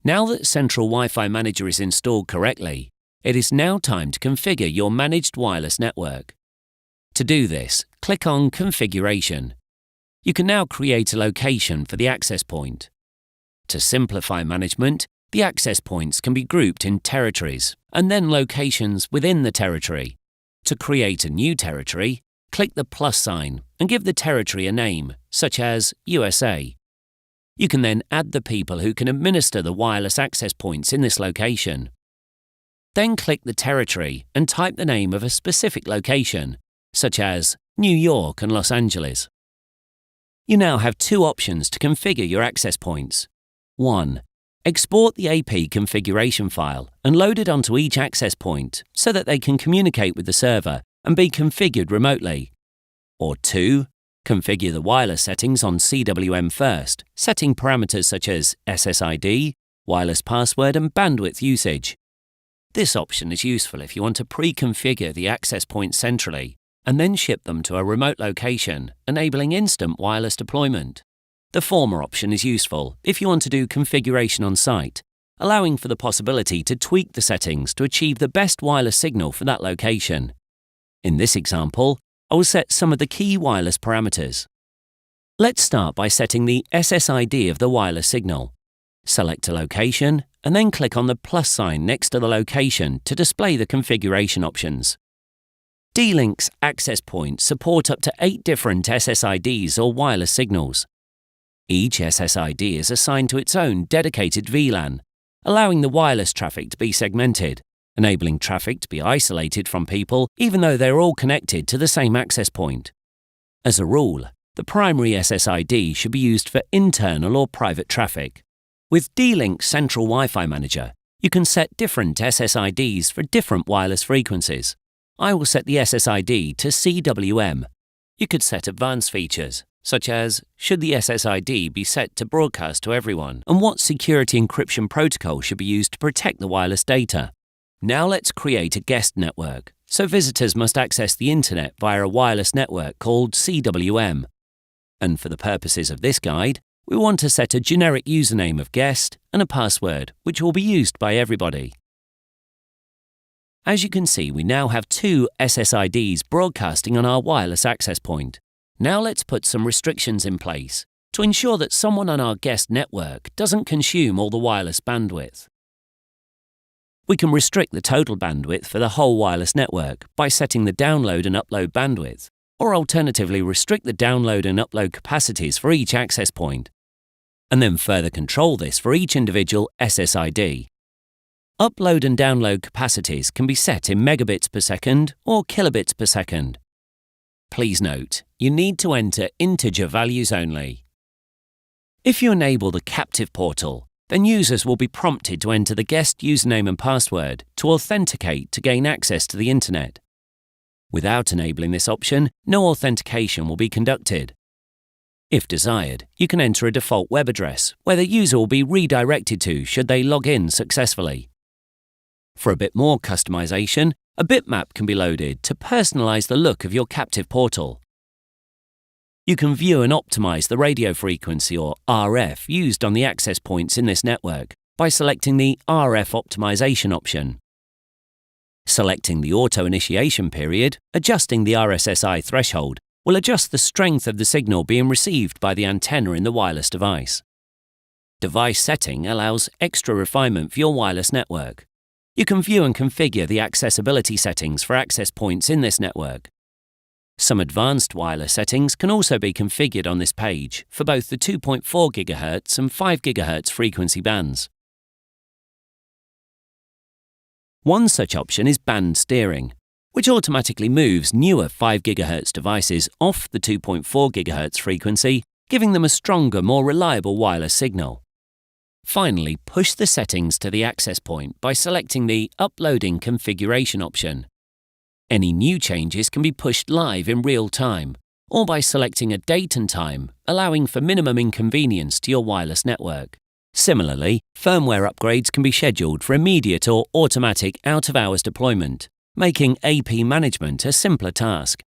Now that Central Wi-Fi Manager is installed correctly, it is now time to configure your managed wireless network. To do this, click on Configuration. You can now create a location for the access point. To simplify management, the access points can be grouped in territories and then locations within the territory. To create a new territory, click the plus sign and give the territory a name, such as USA. You can then add the people who can administer the wireless access points in this location. Then click the territory and type the name of a specific location, such as New York and Los Angeles. You now have two options to configure your access points. 1. Export the AP configuration file and load it onto each access point so that they can communicate with the server and be configured remotely. Or 2. Configure the wireless settings on CWM first, setting parameters such as SSID, wireless password and bandwidth usage. This option is useful if you want to pre-configure the access points centrally and then ship them to a remote location, enabling instant wireless deployment. The former option is useful if you want to do configuration on site, allowing for the possibility to tweak the settings to achieve the best wireless signal for that location. In this example, I will set some of the key wireless parameters. Let's start by setting the SSID of the wireless signal. Select a location and then click on the plus sign next to the location to display the configuration options. D-Link's access points support up to 8 different SSIDs or wireless signals. Each SSID is assigned to its own dedicated VLAN, allowing the wireless traffic to be segmented, enabling traffic to be isolated from people even though they're all connected to the same access point. As a rule, the primary SSID should be used for internal or private traffic. With D-Link's Central Wi-Fi Manager, you can set different SSIDs for different wireless frequencies. I will set the SSID to CWM. You could set advanced features, such as should the SSID be set to broadcast to everyone and what security encryption protocol should be used to protect the wireless data. Now let's create a guest network, so visitors must access the internet via a wireless network called CWM. And for the purposes of this guide, we want to set a generic username of guest and a password, which will be used by everybody. As you can see, we now have 2 SSIDs broadcasting on our wireless access point. Now let's put some restrictions in place to ensure that someone on our guest network doesn't consume all the wireless bandwidth. We can restrict the total bandwidth for the whole wireless network by setting the download and upload bandwidth, or alternatively restrict the download and upload capacities for each access point, and then further control this for each individual SSID. Upload and download capacities can be set in megabits per second or kilobits per second. Please note, you need to enter integer values only. If you enable the captive portal, then users will be prompted to enter the guest username and password to authenticate to gain access to the internet. Without enabling this option, no authentication will be conducted. If desired, you can enter a default web address where the user will be redirected to should they log in successfully. For a bit more customization, a bitmap can be loaded to personalize the look of your captive portal. You can view and optimize the radio frequency or RF used on the access points in this network by selecting the RF optimization option. Selecting the auto initiation period, adjusting the RSSI threshold, will adjust the strength of the signal being received by the antenna in the wireless device. Device setting allows extra refinement for your wireless network. You can view and configure the accessibility settings for access points in this network. Some advanced wireless settings can also be configured on this page for both the 2.4 GHz and 5 GHz frequency bands. One such option is band steering, which automatically moves newer 5 GHz devices off the 2.4 GHz frequency, giving them a stronger, more reliable wireless signal. Finally, push the settings to the access point by selecting the Uploading Configuration option. Any new changes can be pushed live in real time, or by selecting a date and time, allowing for minimum inconvenience to your wireless network. Similarly, firmware upgrades can be scheduled for immediate or automatic out-of-hours deployment, making AP management a simpler task.